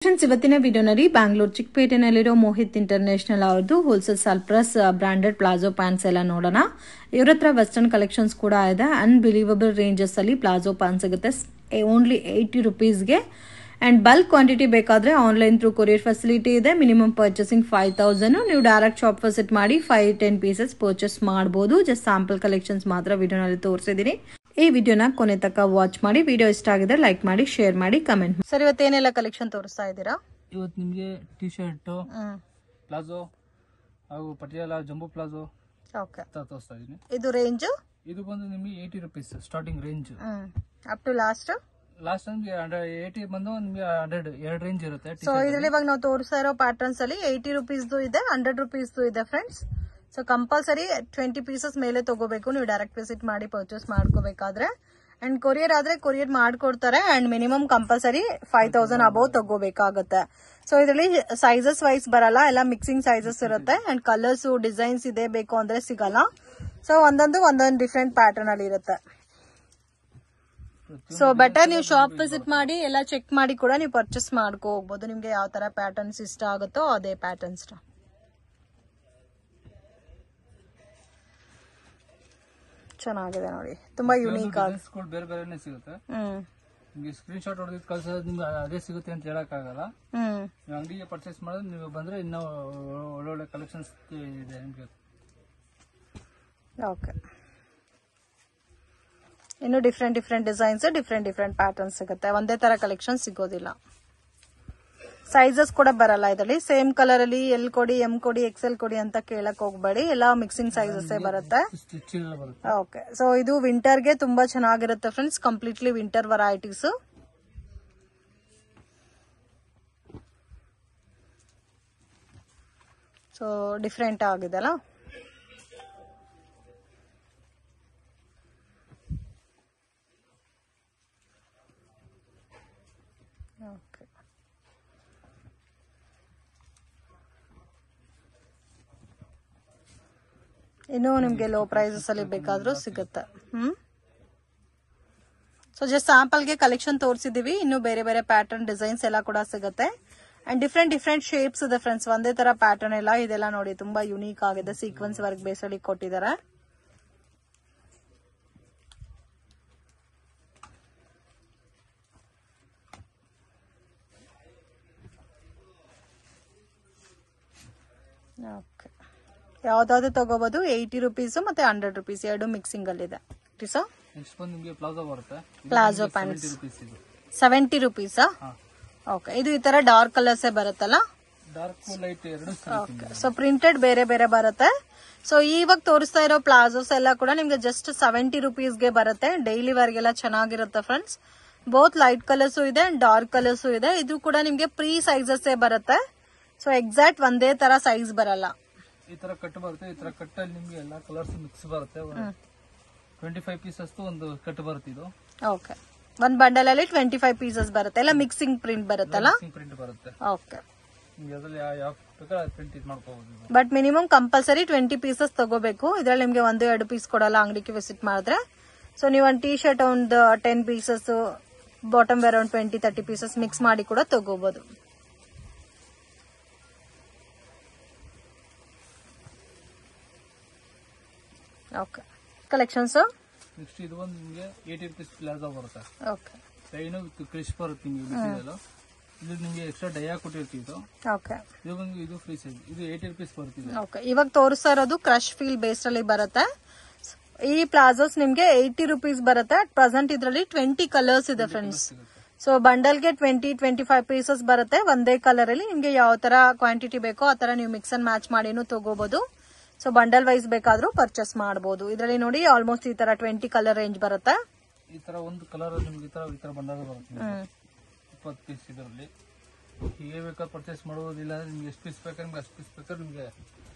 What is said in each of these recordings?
Friends, ಇವತ್ತಿನ ವಿಡಿಯೋನಲ್ಲಿ Bangalore ಚಿಕ್ಕಪೇಟೆನಲ್ಲಿರೋ Mohit international ಅವ್ರದ್ದು wholesale surplus branded palazzo pants ಎಲ್ಲ ನೋಡೋಣ. ಇವ್ರ ಹತ್ರ ವೆಸ್ಟರ್ನ್ ಕಲೆಕ್ಷನ್ಸ್ ಕೂಡ ಇದೆ. ಅನ್ಬಿಲೀವಬಲ್ ರೇಂಜಸ್ ಅಲ್ಲಿ ಪ್ಲಾಜೋ ಪ್ಯಾಂಟ್ ಸಿಗುತ್ತೆ ಓನ್ಲಿ 80 ರುಪೀಸ್ಗೆ. ಅಂಡ್ ಬಲ್ಕ್ ಕ್ವಾಂಟಿಟಿ ಬೇಕಾದ್ರೆ ಆನ್ಲೈನ್ ಥ್ರೂ ಕೊರಿಯರ್ ಫೆಸಿಲಿಟಿ ಇದೆ. Minimum purchasing 5000. ನೀವು ಡೈರೆಕ್ಟ್ ಶಾಪ್ ವಿಸಿಟ್ ಮಾಡಿ 5-10 ಪೀಸಸ್ ಪರ್ಚೇಸ್ ಮಾಡಬಹುದು. ಜಸ್ಟ್ ಸ್ಯಾಂಪಲ್ ಕಲೆಕ್ಷನ್ಸ್ ಮಾತ್ರ ವಿಡಿಯೋನಲ್ಲಿ ತೋರಿಸಿದೀನಿ. ಈ ವಿಡಿಯೋನ ಕೊನೆ ತನಕ ವಾಚ್ ಮಾಡಿ. ವಿಡಿಯೋ ಇಷ್ಟ ಆಗಿದ್ರೆ ಲೈಕ್ ಮಾಡಿ, ಶೇರ್ ಮಾಡಿ, ಕಮೆಂಟ್ ಮಾಡಿ. ಸರ್, ಇವತ್ತೇನೆಲ್ಲ ಕಲೆಕ್ಷನ್ ತೋರಿಸ್ತಾ ಇದ್ದೀರಾ? ಇವತ್ತು ನಿಮಗೆ ಟಿ ಶರ್ಟ್, ಪ್ಲಾಜೋ ಹಾಗೂ ಪಟಿಯಾಲ ಜಂಬೋ ಪ್ಲಾಜೋ ತೋರಿಸ್ತಾ ಇದೀನಿ. ಇದು ರೇಂಜ್ ಇದು ಬಂದು ನಿಮಗೆ 80 rupees starting range. Up to last ನಿಮಗೆ 80 ಬಂದು ನಿಮಗೆ 100 ಎರಡು ರೇಂಜ್ ಇರುತ್ತೆ. ಸೊ ಇದರಲ್ಲಿ ಇವಾಗ ನಾವು ತೋರಿಸ್ತಾ ಇರೋ ಪ್ಯಾಟರ್ನ್ಸ್ ಅಲ್ಲಿ 80 ರುಪೀಸ್ದು ಇದೆ, 100 ರುಪೀಸ್ದು ಇದೆ ಫ್ರೆಂಡ್ಸ್. ಸೊ ಕಂಪಲ್ಸರಿ 20 ಪೀಸಸ್ ಮೇಲೆ ತಗೋಬೇಕು. ನೀವು ಡೈರೆಕ್ಟ್ ವಿಸಿಟ್ ಮಾಡಿ ಪರ್ಚೇಸ್ ಮಾಡ್ಕೋಬೇಕಾದ್ರೆ. ಅಂಡ್ ಕೊರಿಯರ್ ಆದ್ರೆ ಕೊರಿಯರ್ ಮಾಡ್ಕೊಡ್ತಾರೆ. ಅಂಡ್ ಮಿನಿಮಮ್ ಕಂಪಲ್ಸರಿ 5000 ಅಬೌವ್ ತಗೋಬೇಕಾಗುತ್ತೆ. ಸೊ ಇದರಲ್ಲಿ ಸೈಜಸ್ ವೈಸ್ ಬರಲ್ಲ, ಎಲ್ಲ ಮಿಕ್ಸಿಂಗ್ ಸೈಜಸ್ ಇರುತ್ತೆ. ಅಂಡ್ ಕಲರ್ಸ್ ಡಿಸೈನ್ಸ್ ಇದೆ ಬೇಕು ಅಂದ್ರೆ ಸಿಗಲ್ಲ. ಸೊ ಒಂದೊಂದು ಡಿಫ್ರೆಂಟ್ ಪ್ಯಾಟರ್ನ್ ಅಲ್ಲಿ ಇರುತ್ತೆ. ಸೊ ಬೆಟರ್ ನೀವು ಶಾಪ್ ವಿಸಿಟ್ ಮಾಡಿ ಎಲ್ಲ ಚೆಕ್ ಮಾಡಿ ಕೂಡ ನೀವು ಪರ್ಚೇಸ್ ಮಾಡ್ಕೋ ಹೋಗ್ಬೋದು. ನಿಮ್ಗೆ ಯಾವ ತರ ಪ್ಯಾಟರ್ನ್ಸ್ ಇಷ್ಟ ಆಗುತ್ತೋ ಅದೇ ಪ್ಯಾಟರ್ನ್ಸ್. ಚೆನ್ನಾಗಿದೆ ನೋಡಿ, ತುಂಬಾ ಯೂನಿಕ್ ಆಗಿ ಬೇರೆ ಬೇರೆನೆ ಸಿಗುತ್ತೆ. ನಿಮಗೆ ಸ್ಕ್ರೀನ್ ಶಾಟ್ ಹೊಡೆದು ಕಳ್ಸೋದು ನಿಮ್ಗೆ ಅದೇ ಸಿಗುತ್ತೆ ಅಂತ ಹೇಳಕ್ ಆಗಲ್ಲ. ನೀವು ಅಂಗಡಿಗೆ ಪರ್ಚೇಸ್ ಮಾಡೋದು ನೀವು ಬಂದ್ರೆ ಇನ್ನೂ ಒಳ್ಳೊಳ್ಳೆ ಕಲೆಕ್ಷನ್ಸ್ ಇದೆ ನಿಮ್ಗೆ. ಓಕೆ, ಇನ್ನು ಡಿಫ್ರೆಂಟ್ ಡಿಸೈನ್ಸ್, ಡಿಫ್ರೆಂಟ್ ಪ್ಯಾಟರ್ನ್ಸ್ ಸಿಗುತ್ತೆ. ಒಂದೇ ತರ ಕಲೆಕ್ಷನ್ ಸಿಗೋದಿಲ್ಲ. ಸೈಜಸ್ ಕೂಡ ಬರಲ್ಲ ಇದರಲ್ಲಿ. ಸೇಮ್ ಕಲರ್ ಅಲ್ಲಿ ಎಲ್ ಕೊಡಿ, ಎಂ ಕೊಡಿ, ಎಕ್ಸೆಲ್ ಕೊಡಿ ಅಂತ ಕೇಳಕ್ ಹೋಗ್ಬೇಡಿ. ಎಲ್ಲ ಮಿಕ್ಸಿಂಗ್ ಸೈಜಸ್ ಬರುತ್ತೆ. ಓಕೆ, ಸೊ ಇದು ವಿಂಟರ್ ಗೆ ತುಂಬಾ ಚೆನ್ನಾಗಿರುತ್ತೆ friends. Completely winter varieties. So different ಆಗಿದೆ ಅಲ್ಲ. ಓಕೆ, ಇನ್ನು ನಿಮ್ಗೆ ಲೋ ಪ್ರೈಸಸ್ ಅಲ್ಲಿ ಬೇಕಾದ್ರೂ ಸಿಗುತ್ತೆ. ಸೊ ಜಸ್ಟ್ ಸ್ಯಾಂಪಲ್ ಗೆ ಕಲೆಕ್ಷನ್ ತೋರಿಸಿದೀವಿ. ಇನ್ನು ಬೇರೆ ಬೇರೆ ಪ್ಯಾಟರ್ನ್ ಡಿಸೈನ್ಸ್ ಎಲ್ಲ ಕೂಡ ಸಿಗುತ್ತೆ. ಅಂಡ್ ಡಿಫ್ರೆಂಟ್ ಶೇಪ್ಸ್ ಇದೆ ಫ್ರೆಂಡ್ಸ್. ಒಂದೇ ತರ ಪ್ಯಾಟರ್ನ್ ಎಲ್ಲ ಇದೆಲ್ಲ ನೋಡಿ ತುಂಬಾ ಯುನೀಕ್ ಆಗಿದೆ. ಸೀಕ್ವೆನ್ಸ್ ವರ್ಕ್ ಬೇಸ್ ಅಲ್ಲಿ ಕೊಟ್ಟಿದ್ದಾರೆ. ಓಕೆ, ಯಾವ್ದಾದ್ರು ತಗೋಬಹುದು. 80 ರುಪೀಸ್ ಮತ್ತೆ 100 ರುಪೀಸ್ ಎರಡು ಮಿಕ್ಸಿಂಗ್ ಅಲ್ಲಿ ಇದೆ. Palazzo pants 70 rupees. ಓಕೆ, ಇದು ಈ ತರ ಡಾರ್ಕ್ ಕಲರ್ಸ್ ಬರುತ್ತಲ್ಲ. ಸೊ ಪ್ರಿಂಟೆಡ್ ಬೇರೆ ಬೇರೆ ಬರುತ್ತೆ. ಸೊ ಇವಾಗ ತೋರಿಸ್ತಾ ಇರೋ ಪ್ಲಾಜೋಸ್ ಎಲ್ಲ ಕೂಡ ನಿಮ್ಗೆ ಜಸ್ಟ್ 70 ರುಪೀಸ್ಗೆ ಬರುತ್ತೆ. ಡೈಲಿ ವೇರ್ಗೆಲ್ಲ ಚೆನ್ನಾಗಿರುತ್ತೆ ಫ್ರೆಂಡ್ಸ್. ಬೋತ್ ಲೈಟ್ ಕಲರ್ಸ್ ಇದೆ ಅಂಡ್ ಡಾರ್ಕ್ ಕಲರ್ಸ್ ಇದೆ. ಇದು ಕೂಡ ನಿಮ್ಗೆ ಪ್ರೀ ಸೈಜಸ್ ಬರುತ್ತೆ. ಸೊ ಎಕ್ಸಾಕ್ಟ್ ಒಂದೇ ತರ ಸೈಜ್ ಬರಲ್ಲ. ಈ ತರ ಕಟ್ ಬರುತ್ತೆ. ಈ ತರ ಕಟ್ ಅಲ್ಲಿ ನಿಮ್ಗೆ ಎಲ್ಲಾ ಕಲರ್ಸ್ ಮಿಕ್ಸ್ ಬರುತ್ತೆ. 25 ಪೀಸಸ್ ಒಂದು ಕಟ್ ಬರುತ್ತೆ ಇದು. ಓಕೆ, ಒಂದ್ ಬಂಡಲ್ ಅಲ್ಲಿ 25 ಪೀಸಸ್ ಬರುತ್ತೆ. ಎಲ್ಲ ಮಿಕ್ಸಿಂಗ್ ಪ್ರಿಂಟ್ ಬರುತ್ತಲ್ಲ. ಪ್ರಿಂಟ್ ಬರುತ್ತೆ. ಓಕೆ, ಯಾವ ಬೇಕಾದ್ರೆ ಪ್ರಿಂಟ್ ಇದು ಮಾಡ್ಕೋಬಹುದು. ಬಟ್ ಮಿನಿಮಮ್ ಕಂಪಲ್ಸರಿ 20 ಪೀಸಸ್ ತಗೋಬೇಕು. ಇದ್ರಲ್ಲಿ ನಿಮ್ಗೆ 1-2 ಪೀಸ್ ಕೊಡಲ್ಲ ಅಂಗಡಿಗೆ ವಿಸಿಟ್ ಮಾಡಿದ್ರೆ. ಸೊ ನೀವು ಒಂದು ಟಿ ಶರ್ಟ್ ಒಂದು 10 ಪೀಸಸ್, ಬಾಟಮ್ ವೇರ್ ಒಂದು 20-30 ಪೀಸಸ್ ಮಿಕ್ಸ್ ಮಾಡಿ ಕೂಡ ತಗೋಬಹುದು. ಓಕೆ, ಕಲೆಕ್ಷನ್ಸ್ ನೆಕ್ಸ್ಟ್ ಇದು ಒಂದು ನಿಮಗೆ 80 ರುಪೀಸ್ ಪ್ಲಾಜೋ ಬರುತ್ತೆ. ಓಕೆ, ಲೈನ್ ವಿತ್ ಕ್ರಿಶ್ ಬರುತ್ತೆ ನಿಮಗೆ. ಇದು ನಿಮಗೆ ಎಕ್ಸ್ಟ್ರಾ ಡೈ ಕೊಟ್ಟಿರ್ತೀವಿ ಇದು. ಓಕೆ, ಇದು ಫ್ರೀ ಸೈಜ್. ಇದು 80 ರುಪೀಸ್ ಬರುತ್ತೆ. ಓಕೆ, ಇವಾಗ ತೋರಿಸ್ತಾ ಇರೋದು ಕ್ರಶ್ ಫೀಲ್ ಬೇಸ್ ಅಲ್ಲಿ ಬರುತ್ತೆ. ಈ ಪ್ಲಾಜೋಸ್ ನಿಮ್ಗೆ 80 ರುಪೀಸ್ ಬರುತ್ತೆ. ಅಟ್ ಪ್ರೆಸೆಂಟ್ ಇದರಲ್ಲಿ 20 ಕಲರ್ಸ್ ಇದೆ ಫ್ರೆಂಡ್ಸ್. ಸೊ ಬಂಡಲ್ಗೆ 20-25 ಪೀಸಸ್ ಬರುತ್ತೆ. ಒಂದೇ ಕಲರ್ ಅಲ್ಲಿ ನಿಮ್ಗೆ ಯಾವ ತರ ಕ್ವಾಂಟಿಟಿ ಬೇಕೋ ಆ ತರ ನೀವು ಮಿಕ್ಸ್ ಅಂಡ್ ಮ್ಯಾಚ್ ಮಾಡಿನೂ ತಗೋಬಹುದು. ಸೊ ಬಂಡಲ್ ವೈಸ್ ಬೇಕಾದ್ರೂ ಪರ್ಚೇಸ್ ಮಾಡಬಹುದು. ಇದರಲ್ಲಿ ನೋಡಿ ಆಲ್ಮೋಸ್ಟ್ ಈ ತರ 20 ಕಲರ್ ರೇಂಜ್ ಬರುತ್ತೆ. ಈ ತರ ಒಂದು ಕಲರ್ ನಿಮ್ಗೆ ಈ ತರ ಬಂಡಲ್ ಬರುತ್ತೆ. 20 ಪೀಸ್ ಇದರಲ್ಲಿ ಹೀಗೆ ಬೇಕಾದ್ರೆ ಪರ್ಚೇಸ್ ಮಾಡೋದಿಲ್ಲ. ನಿಮ್ಗೆ ಎಷ್ಟು ಪೀಸ್ ಬೇಕಾದ್ರೆ ನಿಮ್ಗೆ ಅಷ್ಟು ಪೀಸ್ ಬೇಕಾದ್ರೆ ನಿಮ್ಗೆ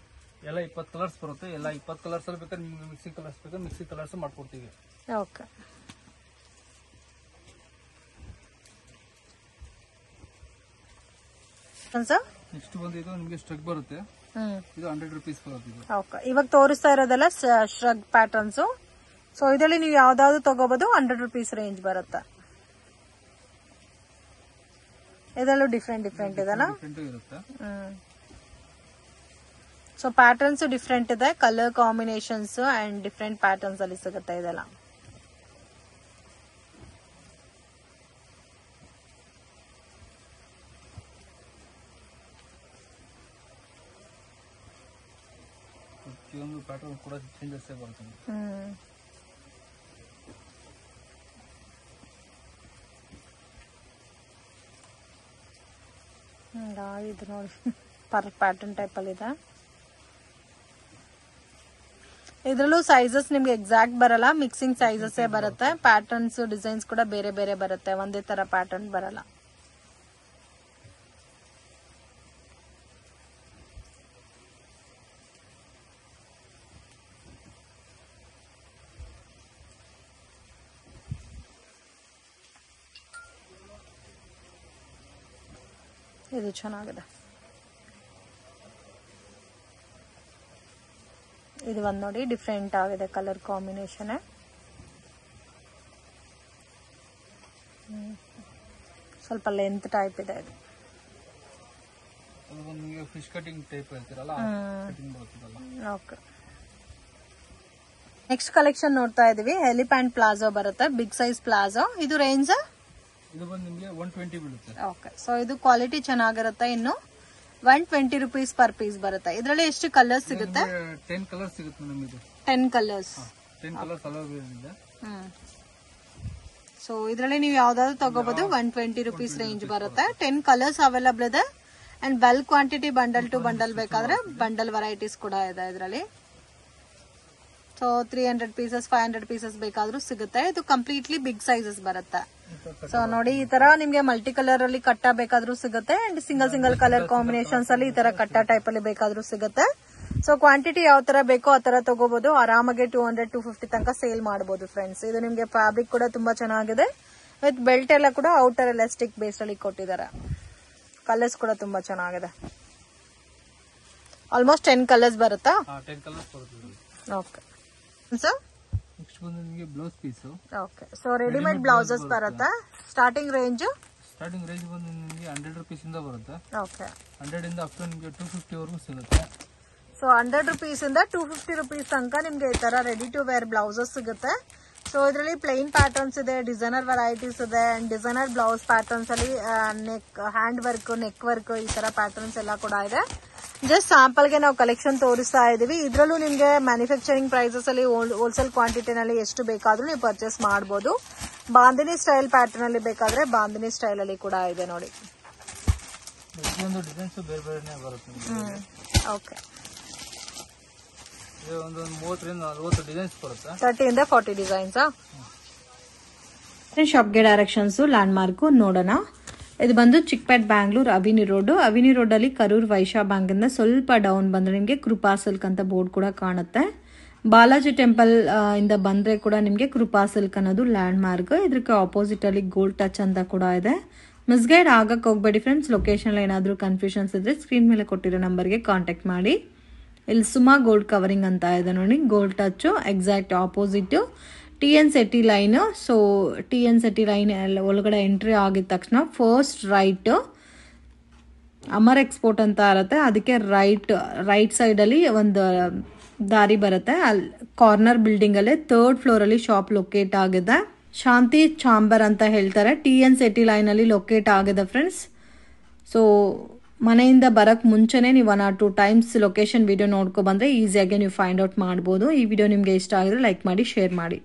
ಎಲ್ಲ 20 ಕಲರ್ಸ್ ಬರುತ್ತೆ. ಎಲ್ಲ 20 ಕಲರ್ಸ್ ಅಲ್ಲಿ ಬೇಕಾದ್ರೆ ನಿಮ್ಗೆ ಮಿಕ್ಸಿಂಗ್ ಕಲರ್ಸ್ ಬೇಕಾದ್ರೆ ಮಿಕ್ಸಿಂಗ್ ಕಲರ್ಸ್ ಮಾಡ್ಕೊಡ್ತೀವಿ. ಓಕೆ, ನೆಕ್ಸ್ಟ್ ಬಂದು ಇದು ನಿಮ್ಗೆ ಸ್ಟ್ರಗ್ ಬರುತ್ತೆ. ಇದು 100 ರುಪೀಸ್ ಬರುತ್ತೆ. ಓಕೆ, ಇವಾಗ ತೋರಿಸ್ತಾ ಇರೋದೆಲ್ಲ ಶ್ರಗ್ ಪ್ಯಾಟರ್ನ್ಸ್. ಸೊ ಇದರಲ್ಲಿ ನೀವು ಯಾವ್ದಾದ್ರು ತಗೋಬಹುದು. 100 ರುಪೀಸ್ ರೇಂಜ್ ಬರುತ್ತೆ. ಇದರಲ್ಲೂ ಡಿಫ್ರೆಂಟ್ ಇದೆಲ್ಲ. ಡಿಫ್ರೆಂಟ್ ಇರುತ್ತೆ. ಸೊ ಪ್ಯಾಟರ್ನ್ಸ್ ಡಿಫ್ರೆಂಟ್ ಇದೆ, colour combinations and different patterns ಅಲ್ಲಿ ಸಿಗುತ್ತೆ ಇದೆಲ್ಲ. ಪ್ರತಿಯೊಂದು ಪ್ಯಾಟರ್ನ್ ಕೂಡ ಚೇಂಜಸ್ ಬರುತ್ತೆ. ಇದು ನೋಡಿ ಪರ್ ಪ್ಯಾಟರ್ನ್ ಟೈಪ್ ಅಲ್ಲಿ ಇದೆ. ಇದ್ರಲ್ಲೂ ಸೈಜಸ್ ನಿಮ್ಗೆ ಎಕ್ಸಾಕ್ಟ್ ಬರಲ್ಲ, ಮಿಕ್ಸಿಂಗ್ ಸೈಜಸ್ ಬರುತ್ತೆ. ಪ್ಯಾಟರ್ನ್ಸ್ ಡಿಸೈನ್ಸ್ ಕೂಡ ಬೇರೆ ಬೇರೆ ಬರುತ್ತೆ, ಒಂದೇ ತರ ಪ್ಯಾಟರ್ನ್ ಬರಲ್ಲ. ಇದು ಚೆನ್ನಾಗಿದೆ. ಇದು ಒಂದು ನೋಡಿ ಡಿಫ್ರೆಂಟ್ ಆಗಿದೆ ಕಲರ್ ಕಾಂಬಿನೇಷನ್. ಸ್ವಲ್ಪ ಲೆಂತ್ ಟೈಪ್ ಇದೆ ಇದು. ಫಿಶ್ ಕಟಿಂಗ್ ಟೈಪ್ ಹೇಳ್ತಿರಲ್ಲ, ಕಟಿಂಗ್ ಬರುತ್ತಲ್ಲ. ಓಕೆ, ನೆಕ್ಸ್ಟ್ ಕಲೆಕ್ಷನ್ ನೋಡ್ತಾ ಇದೀವಿ. ಎಲಿಫೆಂಟ್ ಪ್ಲಾಜೋ ಬರುತ್ತೆ, ಬಿಗ್ ಸೈಜ್ ಪ್ಲಾಜೋ. ಇದು ರೇಂಜ್ ಇದು ಬಂದು ನಿಮಗೆ 120 ಬೀಳುತ್ತೆ. ಓಕೆ, ಸೊ ಇದು ಕ್ವಾಲಿಟಿ ಚೆನ್ನಾಗಿರುತ್ತೆ. ಇನ್ನು 120 rupees ಪರ್ ಪೀಸ್ ಬರುತ್ತೆ. ಇದರಲ್ಲಿ ಎಷ್ಟು ಕಲರ್ಸ್ ಸಿಗುತ್ತೆ? 10 ಕಲರ್ಸ್ ಸಿಗುತ್ತೆ ಮೇಡಮ್. ಇದು 10 ಕಲರ್ಸ್. 10 ಕಲರ್ಸ್ ಅವೈಲೇಬಲ್ ಇದೆ. ಸೊ ಇದರಲ್ಲಿ ನೀವು ಯಾವ್ದಾದ್ರು ತಗೋಬಹುದು. 120 rupees ರೇಂಜ್ ಬರುತ್ತೆ. 10 ಕಲರ್ಸ್ ಅವೈಲೇಬಲ್ ಇದೆ. And bulk quantity bundle to bundle ಬೇಕಾದ್ರೆ ಬಂಡಲ್ ವೆರೈಟೀಸ್ ಕೂಡ ಇದೆ ಇದರಲ್ಲಿ. ಸೊ 300 pieces 500 pieces ಬೇಕಾದ್ರೂ ಸಿಗುತ್ತೆ. ಇದು ಕಂಪ್ಲೀಟ್ಲಿ ಬಿಗ್ ಸೈಜಸ್ ಬರುತ್ತೆ. ಸೊ ನೋಡಿ, ಈ ತರ ನಿಮ್ಗೆ ಮಲ್ಟಿ ಕಲರ್ ಅಲ್ಲಿ ಕಟ್ಟ ಬೇಕಾದ್ರೂ ಸಿಗುತ್ತೆ. ಅಂಡ್ ಸಿಂಗಲ್ ಕಲರ್ ಕಾಂಬಿನೇಷನ್ಸ್ ಅಲ್ಲಿ ಈ ತರ ಕಟ್ಟ ಟೈಪ್ ಅಲ್ಲಿ ಬೇಕಾದ್ರೂ ಸಿಗುತ್ತೆ. ಸೊ ಕ್ವಾಂಟಿಟಿ ಯಾವ ತರ ಬೇಕೋ ಆ ತರ ತಗೋಬಹುದು. ಆರಾಮಾಗಿ 200-250 ತನಕ ಸೇಲ್ ಮಾಡಬಹುದು ಫ್ರೆಂಡ್ಸ್. ಇದು ನಿಮ್ಗೆ ಫ್ಯಾಬ್ರಿಕ್ ಕೂಡ ತುಂಬಾ ಚೆನ್ನಾಗಿದೆ. ವಿತ್ ಬೆಲ್ಟ್ ಎಲ್ಲ ಕೂಡ ಔಟರ್ ಎಲಾಸ್ಟಿಕ್ ಬೇಸ್ ಅಲ್ಲಿ ಕೊಟ್ಟಿದ್ದಾರೆ. ಕಲರ್ಸ್ ಕೂಡ ತುಂಬಾ ಚೆನ್ನಾಗಿದೆ. ಆಲ್ಮೋಸ್ಟ್ 10 ಕಲರ್ಸ್ ಬರುತ್ತಾ? 10 ಕಲರ್ಸ್ ಬರುತ್ತೆ. ಓಕೆ ಸರ್, ನೆಕ್ಸ್ಟ್ ಬಂದು ನಿಮಗೆ blouse piece. Okay, so readymade blouses ಬರುತ್ತೆ. ಸ್ಟಾರ್ಟಿಂಗ್ ರೇಂಜ್ ಬಂದು ನಿಮಗೆ 100 rupees ಇಂದ ಬರುತ್ತೆ. ಓಕೆ, 100 ಇಂದ ಅಪ್ ಟು ನಿಮಗೆ 250 ವರೆಗೂ ಸಿಗುತ್ತೆ. ಸೊ 100 rupees ಇಂದ 250 rupees ತನಕ ನಿಮ್ಗೆ ಈ ತರ ರೆಡಿ ಟು ವೇರ್ ಬ್ಲೌಸಸ್ ಸಿಗುತ್ತೆ. ಸೊ ಇದರಲ್ಲಿ ಪ್ಲೈನ್ ಪ್ಯಾಟರ್ನ್ಸ್ ಇದೆ, ಡಿಸೈನರ್ ವೆರೈಟೀಸ್ ಇದೆ, ಅಂಡ್ ಡಿಸೈನರ್ ಬ್ಲೌಸ್ ಪ್ಯಾಟರ್ನ್ಸ್ ಅಲ್ಲಿ neck hand work, neck work, ಈ ತರ ಪ್ಯಾಟರ್ನ್ಸ್ ಎಲ್ಲ ಕೂಡ ಇದೆ. ಜಸ್ಟ್ ಸ್ಯಾಂಪಲ್ ಗೆ ನಾವು ಕಲೆಕ್ಷನ್ ತೋರಿಸ್ತಾ ಇದೀವಿ. ಇದ್ರಲ್ಲೂ ನಿಮ್ಗೆ ಮ್ಯಾನುಫ್ಯಾಕ್ಚರಿಂಗ್ ಪ್ರೈಸಸ್ ಅಲ್ಲಿ ಹೋಲ್ಸೇಲ್ ಕ್ವಾಂಟಿಟಿನಲ್ಲಿ ಎಷ್ಟು ಬೇಕಾದ್ರೂ ನೀವು ಪರ್ಚೇಸ್ ಮಾಡಬಹುದು. ಬಾಂದಿನಿ ಸ್ಟೈಲ್ ಪ್ಯಾಟರ್ನ್ ಅಲ್ಲಿ ಬೇಕಾದ್ರೆ ಬಾಂದಿನಿ ಸ್ಟೈಲ್ ಅಲ್ಲಿ ಕೂಡ ಇದೆ ನೋಡಿ. ಡಿಸೈನ್ಸ್ ಬೇರೆ ಬೇರೆನೇ ಬರುತ್ತೆ. ಓಕೆ, ಒಂದು 30 ರಿಂದ 40 ಡಿಸೈನ್ಸ್ ಬರುತ್ತೆ. 30 ಇಂದ 40 ಡಿಸೈನ್ಸ್. ಶಾಪ್ಗೆ ಡೈರೆಕ್ಷನ್ಸ್ ಲ್ಯಾಂಡ್ ಮಾರ್ಕ್ ನೋಡೋಣ. ಇದು ಬಂದು ಚಿಕ್ಪೇಟ್ ಬ್ಯಾಂಗ್ಳೂರ್ ಅವಿನಿ ರೋಡ್ ಅಲ್ಲಿ ಕರೂರ್ ವೈಶ್ಯ ಬ್ಯಾಂಕ್ ಇಂದ ಸ್ವಲ್ಪ ಡೌನ್ ಬಂದ್ರೆ ನಿಮ್ಗೆ ಕೃಪಾ ಸಿಲ್ಕ್ ಅಂತ ಬೋರ್ಡ್ ಕೂಡ ಕಾಣುತ್ತೆ. ಬಾಲಾಜಿ ಟೆಂಪಲ್ ಇಂದ ಬಂದ್ರೆ ಕೂಡ ನಿಮ್ಗೆ ಕೃಪಾ ಸಿಲ್ಕ್ ಅನ್ನೋದು ಲ್ಯಾಂಡ್ ಮಾರ್ಕ್. ಇದಕ್ಕೆ ಆಪೋಸಿಟ್ ಅಲ್ಲಿ ಗೋಲ್ಡ್ ಟಚ್ ಅಂತ ಕೂಡ ಇದೆ. ಮಿಸ್ಗೈಡ್ ಆಗಕ್ಕೆ ಹೋಗ್ಬೇಡಿ ಫ್ರೆಂಡ್ಸ್. ಲೊಕೇಶನ್ ಏನಾದ್ರೂ ಕನ್ಫ್ಯೂಷನ್ಸ್ ಇದ್ರೆ ಸ್ಕ್ರೀನ್ ಮೇಲೆ ಕೊಟ್ಟಿರೋ ನಂಬರ್ಗೆ ಕಾಂಟ್ಯಾಕ್ಟ್ ಮಾಡಿ. ಇಲ್ಲಿ ಸುಮಾ ಗೋಲ್ಡ್ ಕವರಿಂಗ್ ಅಂತ ಇದೆ ನೋಡಿ, gold touch exact opposite TN Sethi line. So TN Sethi line ಒಳಗಡೆ ಎಂಟ್ರಿ ಆಗಿದ ತಕ್ಷಣ ಫಸ್ಟ್ ರೈಟ್ ಅಮರ್ ಎಕ್ಸ್ಪೋರ್ಟ್ ಅಂತ ಇರುತ್ತೆ. ಅದಕ್ಕೆ ರೈಟ್ ಸೈಡ್ ಅಲ್ಲಿ ಒಂದು ದಾರಿ ಬರುತ್ತೆ. ಅಲ್ಲಿ ಕಾರ್ನರ್ ಬಿಲ್ಡಿಂಗ್ ಅಲ್ಲಿ 3rd ಫ್ಲೋರ್ ಅಲ್ಲಿ ಶಾಪ್ ಲೊಕೇಟ್ ಆಗಿದೆ. ಶಾಂತಿ ಚಾಂಬರ್ ಅಂತ ಹೇಳ್ತಾರೆ. TN Sethi ಲೈನ್ ಅಲ್ಲಿ ಲೊಕೇಟ್ ಆಗಿದೆ ಫ್ರೆಂಡ್ಸ್. ಸೊ ಮನೆಯಿಂದ ಬರಕ್ ಮುಂಚೆನೆ ನೀವು 1 or 2 times ಲೊಕೇಶನ್ ವಿಡಿಯೋ ನೋಡ್ಕೊ ಬಂದ್ರೆ ಈಸಿಯಾಗಿ ನೀವು ಫೈಂಡ್ ಔಟ್ ಮಾಡ್ಬೋದು. ಈ ವಿಡಿಯೋ ನಿಮ್ಗೆ ಇಷ್ಟ ಆಗಿದ್ರೆ ಲೈಕ್ ಮಾಡಿ, ಶೇರ್ ಮಾಡಿ.